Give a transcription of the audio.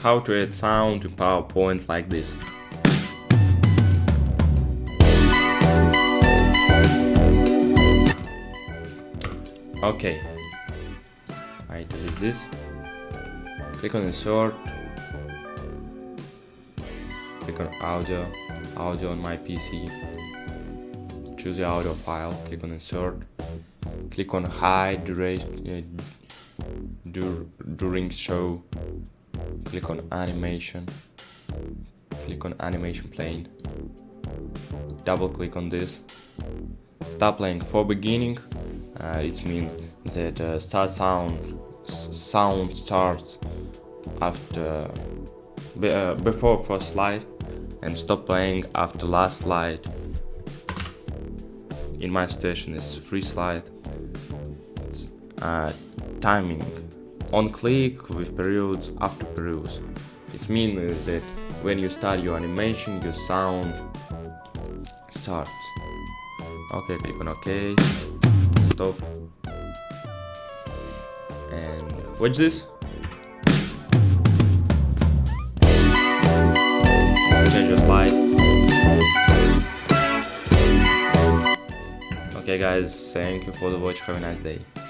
how to add sound in PowerPoint like this. Okay, I delete this. Click on insert. Click on audio on my PC. Choose the audio file. Click on insert. Click on hide during show. Click on animation. Click on animation plane. Double click on this. Stop playing. For beginning, it means that sound starts after before first slide and stop playing after last slide. In my situation is free slide. It's timing on click with periods after periods. It means that when you start your animation, your sound starts. Okay, click on OK, stop, and watch this. Change your slide. Okay guys, thank you for the watch, have a nice day.